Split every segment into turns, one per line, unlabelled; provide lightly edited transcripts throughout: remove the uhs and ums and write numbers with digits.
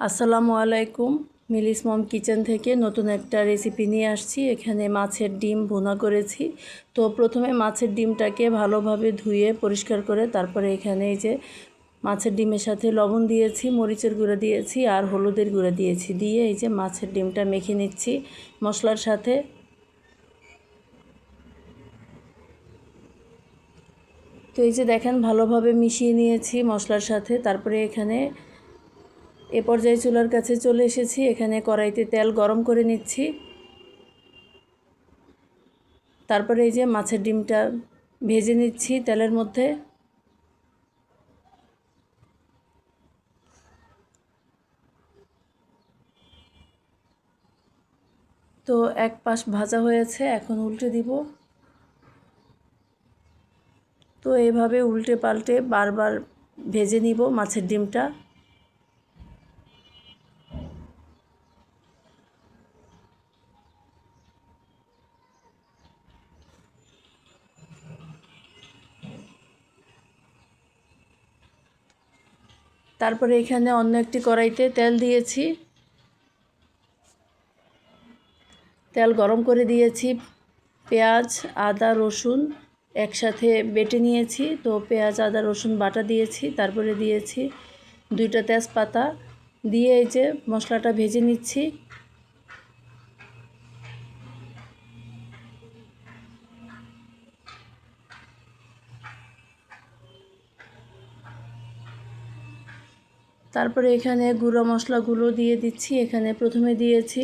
আসসালামু আলাইকুম। মিলিস মম কিচেন থেকে নতুন একটা রেসিপি নিয়ে আসছি। এখানে মাছের ডিম ভুনা করেছি। তো প্রথমে মাছের ডিমটাকে ভালোভাবে ধুয়ে পরিষ্কার করে তারপরে এখানে এই যে মাছের ডিমের সাথে লবণ দিয়েছি, মরিচের গুঁড়ো দিয়েছি আর হলুদের গুঁড়ো দিয়েছি, দিয়ে এই যে মাছের ডিমটা মেখে নিচ্ছি মশলার সাথে। তো এই যে দেখেন ভালোভাবে মিশিয়ে নিয়েছি মশলার সাথে। তারপরে এখানে এ পর্যায়ে চুলার কাছে চলে এসেছি। এখানে কড়াইতে তেল গরম করে নিচ্ছি। তারপরে এই যে মাছের ডিমটা ভেজে নিচ্ছি তেলের মধ্যে। তো এক পাশ ভাজা হয়েছে, এখন উল্টে দিব। তো এইভাবে উল্টে পাল্টে বারবার ভেজে নিব মাছের ডিমটা। তারপরে এখানে অন্য একটি কড়াইতে তেল দিয়েছি, তেল গরম করে দিয়েছি। পেঁয়াজ, আদা, রসুন একসাথে বেটে নিয়েছি। তো পেঁয়াজ, আদা, রসুন বাটা দিয়েছি। তারপরে দিয়েছি 2টা তেজপাতা, দিয়ে এই যে মশলাটা ভেজে নিচ্ছি। তারপরে এখানে গুঁড়ো মশলাগুলো দিয়ে দিচ্ছি। এখানে প্রথমে দিয়েছি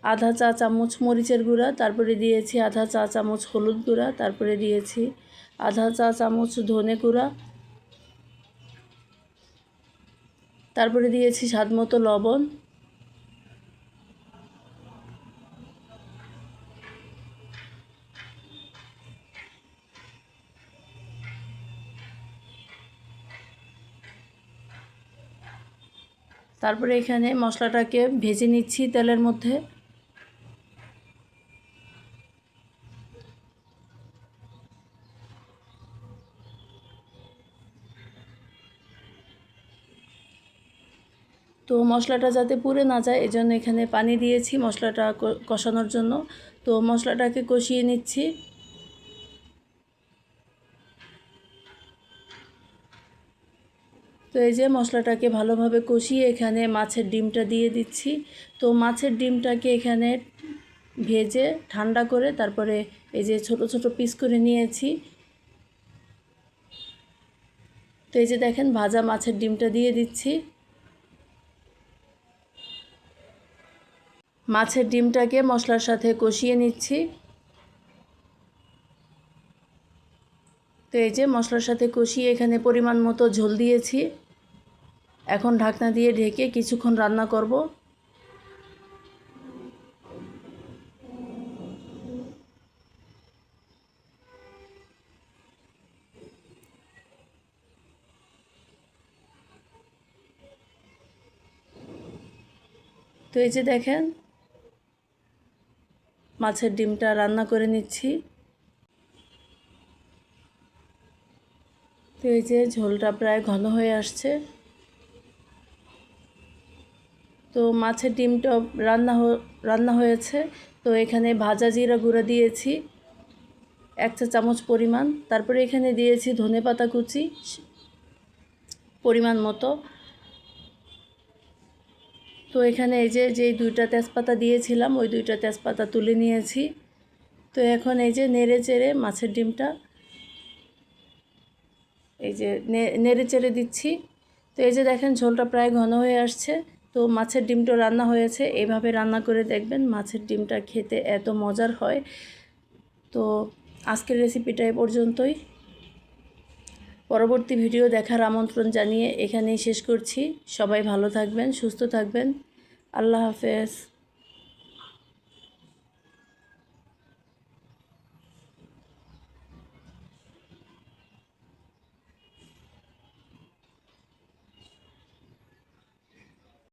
আধা চা চামচ মরিচের গুঁড়া, তারপরে দিয়েছি আধা চা চামচ হলুদ গুঁড়া, তারপরে দিয়েছি আধা চা চামচ ধনে গুঁড়া, তারপরে দিয়েছি স্বাদমতো লবণ। তারপরে এখানে মশলাটাকে ভেজে নিচ্ছি তেলের মধ্যে। তো মশলাটা যাতে পুড়ে না যায় এজন্য এখানে পানি দিয়েছি মশলাটা কষানোর জন্য। তো মশলাটাকে কষিয়ে নিচ্ছি। তো এই যে মশলাটাকে ভালোভাবে কষিয়ে এখানে মাছের ডিমটা দিয়ে দিচ্ছি। তো মাছের ডিমটাকে এখানে ভেজে ঠান্ডা করে তারপরে এই যে ছোট ছোট পিস করে নিয়েছি। তো এই যে দেখেন ভাজা মাছের ডিমটা দিয়ে দিচ্ছি। মাছের ডিমটাকে মশলার সাথে কষিয়ে নিচ্ছি। তো এই যে মশলার সাথে কষিয়ে এখানে পরিমাণ মতো ঝোল দিয়েছি। এখন ঢাকনা দিয়ে ঢেকে কিছুক্ষণ রান্না করব। তো এই যে দেখেন মাছের ডিমটা রান্না করে নিচ্ছি। তো এই যে ঝোলটা প্রায় ঘন হয়ে আসছে। তো মাছের ডিমটা রান্না হয়েছে। তো এখানে ভাজা জিরা গুঁড়া দিয়েছি 1 চা চামচ পরিমাণ। তারপরে এখানে দিয়েছি ধনেপাতা কুচি পরিমাণ মতো। তো এখানে এই যে যেই 2টা তেজপাতা দিয়েছিলাম ওই 2টা তেজপাতা তুলে নিয়েছি। তো এখন এই যে নেড়ে চেড়ে মাছের ডিমটা এই যে নেড়ে চেড়ে দিচ্ছি। তো এই যে দেখেন ঝোলটা প্রায় ঘন হয়ে আসছে। তো মাছের ডিমটা রান্না হয়েছে। এইভাবে রান্না করে দেখবেন, মাছের ডিমটা খেতে এত মজার হয়। তো আজকের রেসিপিটা এ পর্যন্তই। পরবর্তী ভিডিও দেখার আমন্ত্রণ জানিয়ে এখানেই শেষ করছি। সবাই ভালো থাকবেন, সুস্থ থাকবেন। আল্লাহ হাফেজ।